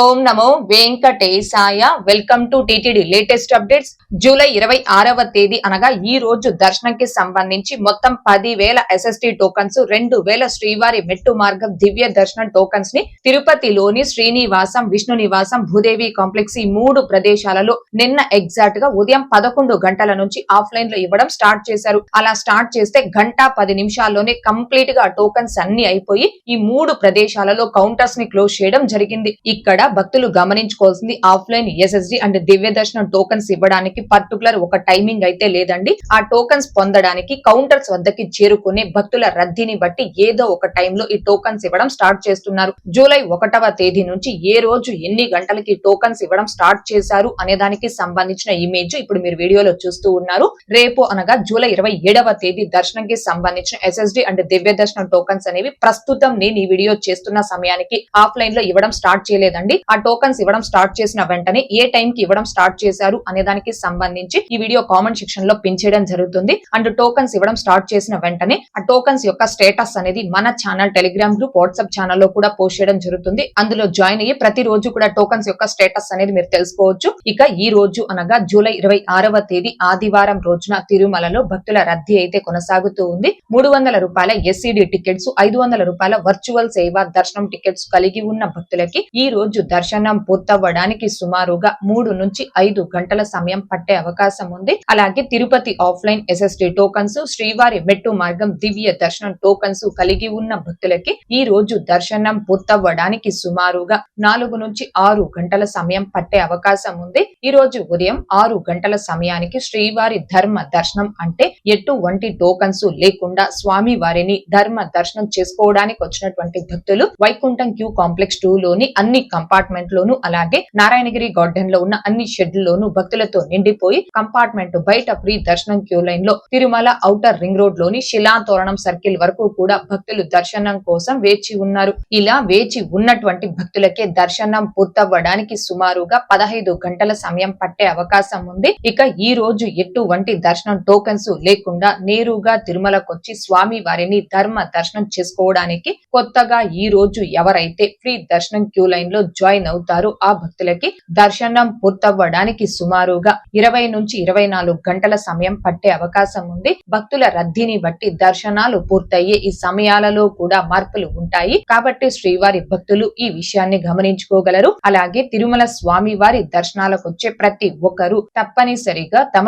ఓం నమో వెంకటేశాయ. Welcome to TTD latest updates. July 26వ తేదీ అనగా ఈ రోజు దర్శనంకి సంబంధించి మొత్తం 10,000 SST టోకన్స్, 2,000 శ్రీవారి మెట్టు మార్గం దివ్య దర్శనం టోకన్స్ ని తిరుపతిలోని శ్రీనివాసం, విష్ణు నివాసం, భూదేవి కాంప్లెక్స్ ఈ 3 ప్రదేశాలలో నిన్న ఎగ్జాక్ట్ గా ఉదయం 11 గంటల నుంచి ఆఫ్లైన్ లో ఇవ్వడం స్టార్ట్ చేశారు. అలా స్టార్ట్ చేస్తే గంట 10 నిమిషాల్లోనే కంప్లీట్ గా టోకన్స్ అన్ని అయిపోయి ఈ 3 ప్రదేశాలలో కౌంటర్స్ ని క్లోజ్ చేయడం జరిగింది. ఇక్కడ భక్తులు గమనించుకోవాల్సింది ఆఫ్లైన్ SSD అండ్ దివ్య దర్శనం టోకన్స్ ఇవ్వడానికి పర్టికులర్ ఒక టైమింగ్ అయితే లేదండి. ఆ టోకన్స్ పొందడానికి కౌంటర్స్ వద్దకి చేరుకునే భక్తుల రద్దీని బట్టి ఏదో ఒక టైంలో ఈ టోకన్స్ ఇవ్వడం స్టార్ట్ చేస్తున్నారు. జూలై 1వ తేదీ నుంచి ఏ రోజు ఎన్ని గంటలకి టోకన్స్ ఇవ్వడం స్టార్ట్ చేశారు అనే దానికి సంబంధించిన ఇమేజ్ ఇప్పుడు మీరు వీడియోలో చూస్తూ ఉన్నారు. రేపు అనగా జూలై 27వ తేదీ దర్శనంకి సంబంధించిన SSD అండ్ దివ్య దర్శనం టోకన్స్ అనేవి ప్రస్తుతం నేను ఈ వీడియో చేస్తున్న సమయానికి ఆఫ్లైన్ లో ఇవ్వడం స్టార్ట్ చేయలేదండి. ఆ టోకన్స్ ఇవ్వడం స్టార్ట్ చేసిన వెంటనే ఏ టైం కి ఇవ్వడం స్టార్ట్ చేశారు అనే దానికి సంబంధించి ఈ వీడియో కామెంట్ సెక్షన్ లో పిన్ చేయడం జరుగుతుంది. అండ్ టోకన్స్ ఇవ్వడం స్టార్ట్ చేసిన వెంటనే ఆ టోకన్స్ యొక్క స్టేటస్ అనేది మన ఛానల్, టెలిగ్రామ్ గ్రూప్, వాట్సాప్ ఛానల్లో కూడా పోస్ట్ చేయడం జరుగుతుంది. అందులో జాయిన్ అయ్యి ప్రతి రోజు కూడా టోకన్స్ యొక్క స్టేటస్ అనేది మీరు తెలుసుకోవచ్చు. ఇక ఈ రోజు అనగా జూలై 26వ తేదీ ఆదివారం రోజున తిరుమలలో భక్తుల రద్దీ అయితే కొనసాగుతూ ఉంది. 300 రూపాయల SCD టికెట్స్, 500 రూపాయల వర్చువల్ సేవ దర్శనం టికెట్స్ కలిగి ఉన్న భక్తులకి ఈ రోజు దర్శనం పూర్తవ్వడానికి సుమారుగా 3 నుంచి 5 గంటల సమయం పట్టే అవకాశం ఉంది. అలాగే తిరుపతి ఆఫ్లైన్ SSD టోకన్స్, శ్రీవారి మెట్టు మార్గం దివ్య దర్శనం టోకన్స్ కలిగి ఉన్న భక్తులకి ఈ రోజు దర్శనం పూర్తవ్వడానికి సుమారుగా 4 నుంచి 6 గంటల సమయం పట్టే అవకాశం ఉంది. ఈ రోజు ఉదయం 6 గంటల సమయానికి శ్రీవారి ధర్మ దర్శనం అంటే ఎటువంటి టోకన్స్ లేకుండా స్వామి వారిని ధర్మ దర్శనం చేసుకోవడానికి వచ్చినటువంటి భక్తులు వైకుంఠం క్యూ కాంప్లెక్స్ 2 లోని అన్ని కంపార్ట్మెంట్ లోను, అలాగే నారాయణగిరి గార్డెన్ లో ఉన్న అన్ని షెడ్లలోను భక్తులతో నిండిపోయి కంపార్ట్మెంట్ బయట ప్రీ దర్శనం క్యూ లైన్ లో తిరుమల ఔటర్ రింగ్ రోడ్ లోని శిలాతోరణం సర్కిల్ వరకు కూడా భక్తులు దర్శనం కోసం వేచి ఉన్నారు. ఇలా వేచి ఉన్నటువంటి భక్తులకే దర్శనం పూర్తవ్వడానికి సుమారుగా 15 గంటల సమయం పట్టే అవకాశం ఉంది. ఇక ఈ రోజు ఎటువంటి దర్శనం టోకెన్స్ లేకుండా నేరుగా తిరుమలకొచ్చి స్వామి వారిని ధర్మ దర్శనం చేసుకోవడానికి కొత్తగా ఈ రోజు ఎవరైతే ఫ్రీ దర్శనం క్యూ లైన్ లో జాయిన్ అవుతారు ఆ భక్తులకి దర్శనం పూర్తవ్వడానికి సుమారుగా 20 నుంచి 24 గంటల సమయం పట్టే అవకాశం ఉంది. భక్తుల రద్దీని బట్టి దర్శనాలు పూర్తయ్యే ఈ సమయాలలో కూడా మార్పులు ఉంటాయి. కాబట్టి శ్రీవారి భక్తులు ఈ విషయాన్ని గమనించుకోగలరు. అలాగే తిరుమల స్వామి వారి దర్శనాలకు వచ్చే ప్రతి ఒక్కరూ తప్పనిసరిగా తమ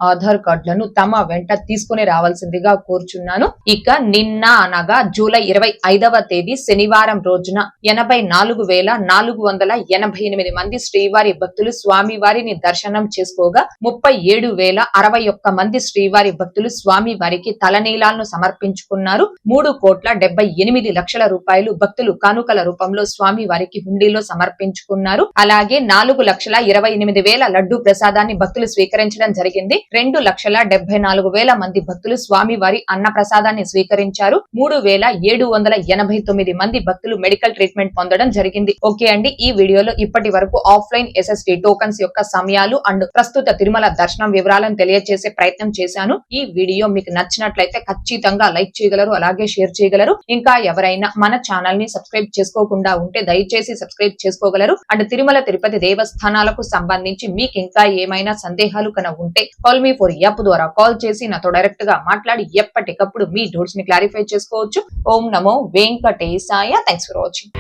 ఆధార్ కార్డులను తమ వెంట తీసుకుని రావాల్సిందిగా కోరుచున్నాను. ఇక నిన్న అనగా జూలై 25వ తేదీ శనివారం రోజున 84,488 మంది శ్రీవారి భక్తులు స్వామి వారిని దర్శనం చేసుకోగా 37,061 మంది శ్రీవారి భక్తులు స్వామి వారికి తలనీలాలను సమర్పించుకున్నారు. 3,78,00,000 రూపాయలు భక్తులు కానుకల రూపంలో స్వామి వారికి హుండీలో సమర్పించుకున్నారు. అలాగే 4,28,000 లడ్డూ ప్రసాదాన్ని భక్తులు స్వీకరించడం జరిగింది. 2,74,000 మంది భక్తులు స్వామి వారి అన్న ప్రసాదాన్ని స్వీకరించారు. 3,789 మంది భక్తులు మెడికల్ ట్రీట్మెంట్ పొందడం జరిగింది. ఓకే అండి, ఈ వీడియోలో ఇప్పటి వరకు ఆఫ్లైన్ SSD టోకన్స్ యొక్క సమయాలు అండ్ ప్రస్తుత తిరుమల దర్శనం వివరాలను తెలియజేసే ప్రయత్నం చేశాను. ఈ వీడియో మీకు నచ్చినట్లయితే ఖచ్చితంగా లైక్ చేయగలరు, అలాగే షేర్ చేయగలరు. ఇంకా ఎవరైనా మన ఛానల్ ని సబ్స్క్రైబ్ చేసుకోకుండా ఉంటే దయచేసి సబ్స్క్రైబ్ చేసుకోగలరు. అండ్ తిరుమల తిరుపతి దేవస్థానాలకు సంబంధించి మీకు ఇంకా ఏమైనా సందేహాలు కనుక ఉంటే కాల్ మీ ఫర్ యాప్ ద్వారా కాల్ చేసి నాతో డైరెక్ట్ గా మాట్లాడి ఎప్పటికప్పుడు మీ డౌట్స్ ని క్లారిఫై చేసుకోవచ్చు. ఓం నమో వెంకటేశాయ. Thanks for watching.